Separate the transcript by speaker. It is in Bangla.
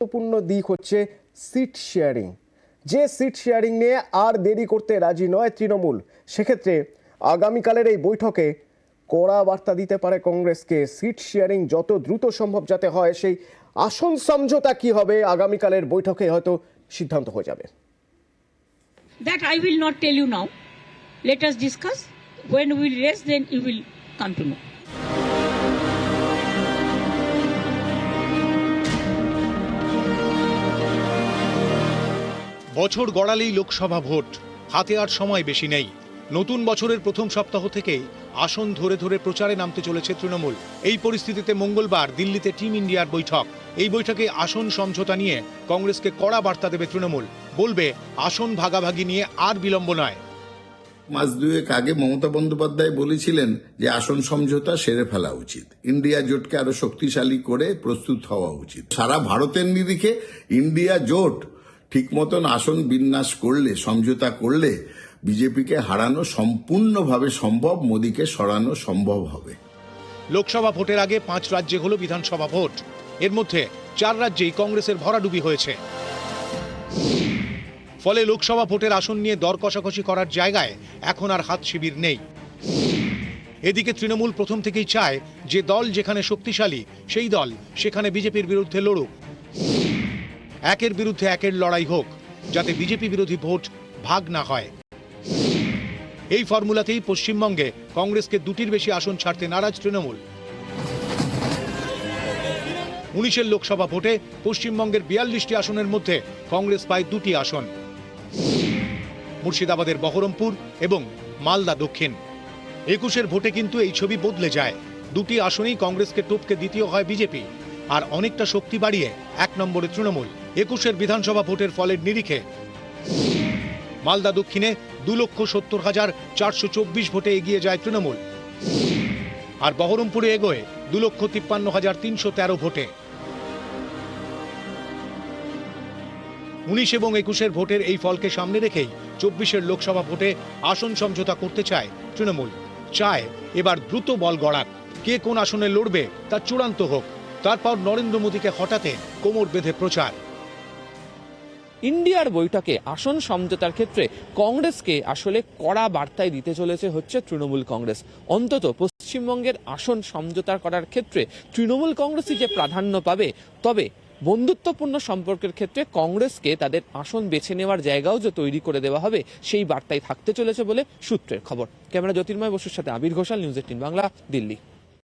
Speaker 1: গুরুত্বপূর্ণ দিক হচ্ছে সিট শেয়ারিং। যে সিট শেয়ারিং নিয়ে আর দেরি করতে রাজি নয় তৃণমূল, সেক্ষেত্রে আগামীকালের এই বৈঠকে কড়া বার্তা দিতে পারে কংগ্রেসকে। সিট শেয়ারিং যত দ্রুত সম্ভব যাতে হয়, সেই আসন সমঝোতা কি হবে আগামীকালের বৈঠকে হয়তো সিদ্ধান্ত হয়ে যাবে।
Speaker 2: That I will not tell you now. Let us discuss. When we will raise, then you will come to know.
Speaker 3: বছর গড়ালেই লোকসভা ভোট, হাতে আর সময় বেশি নেই। নতুন বছরের প্রথম সপ্তাহ থেকেই আসন ধরে ধরে প্রচারে নামতে চলেছে তৃণমূল। এই পরিস্থিতিতে মঙ্গলবার দিল্লিতে টিম ইন্ডিয়ার বৈঠক। এই বৈঠকে আসন সমঝোতা নিয়ে কংগ্রেসকে কড়া বার্তা দেবে তৃণমূল। বলবে আসন ভাগাভাগি নিয়ে আর বিলম্ব নয়।
Speaker 4: মাস দুয়েক আগে মমতা বন্দ্যোপাধ্যায় বলেছিলেন যে আসন সমঝোতা সেরে ফেলা উচিত, ইন্ডিয়া জোটকে আরো শক্তিশালী করে প্রস্তুত হওয়া উচিত। সারা ভারতের নিরিখে ইন্ডিয়া জোট ঠিক মতন আসন বিন্যাস করলে, সমঝোতা করলে বিজেপিকে হারানো সম্পূর্ণভাবে সম্ভব, মোদীকে সরানো সম্ভব হবে।
Speaker 3: লোকসভা ভোটের আগে 5 রাজ্যে হলো বিধানসভা ভোট। এর মধ্যে 4 রাজ্যেই কংগ্রেসের ভরাডুবি হয়েছে। ফলে লোকসভা ভোটের আসন নিয়ে দর কষাকষি করার জায়গায় এখন আর হাত শিবির নেই। এদিকে তৃণমূল প্রথম থেকেই চায় যে দল যেখানে শক্তিশালী সেই দল সেখানে বিজেপির বিরুদ্ধে লড়ুক। একের বিরুদ্ধে একের লড়াই হোক, যাতে বিজেপি বিরোধী ভোট ভাগ না হয়। এই ফর্মুলাতেই পশ্চিমবঙ্গে কংগ্রেসকে 2টির বেশি আসন ছাড়তে নারাজ তৃণমূল। 19এর লোকসভা ভোটে পশ্চিমবঙ্গের 42টি আসনের মধ্যে কংগ্রেস পায় 2টি আসন, মুর্শিদাবাদের বহরমপুর এবং মালদা দক্ষিণ। 21এর ভোটে কিন্তু এই ছবি বদলে যায়। 2টি আসনেই কংগ্রেসকে টপকে দ্বিতীয় হয় বিজেপি, আর অনেকটা শক্তি বাড়িয়ে 1 নম্বরে তৃণমূল। 21এর বিধানসভা ভোটের ফলের নিরিখে মালদা দক্ষিণে 2,70,424 ভোটে এগিয়ে যায় তৃণমূল, আর বহরমপুরে এগোয় 2,53,313 ভোটে। 19 এবং 21এর ভোটের এই ফলকে সামনে রেখেই 24এর লোকসভা ভোটে আসন সমঝোতা করতে চায় তৃণমূল। চায় এবার দ্রুত বল গড়াক, কে কোন আসনে লড়বে তা চূড়ান্ত হোক, তারপর নরেন্দ্র মোদীকে হঠাতে কোমর বেঁধে প্রচার।
Speaker 5: ইন্ডিয়ার বৈঠকে আসন সমঝোতার ক্ষেত্রে কংগ্রেসকে আসলে কড়া বার্তায় দিতে চলেছে হচ্ছে তৃণমূল কংগ্রেস। অন্তত পশ্চিমবঙ্গের আসন সমঝোতা করার ক্ষেত্রে তৃণমূল কংগ্রেসই যে প্রাধান্য পাবে, তবে বন্ধুত্বপূর্ণ সম্পর্কের ক্ষেত্রে কংগ্রেসকে তাদের আসন বেছে নেওয়ার জায়গাও যে তৈরি করে দেওয়া হবে সেই বার্তাই থাকতে চলেছে বলে সূত্রের খবর। ক্যামেরা জ্যোতির্ময় বসুর সাথে আবির ঘোষাল, নিউজ 18 বাংলা, দিল্লি।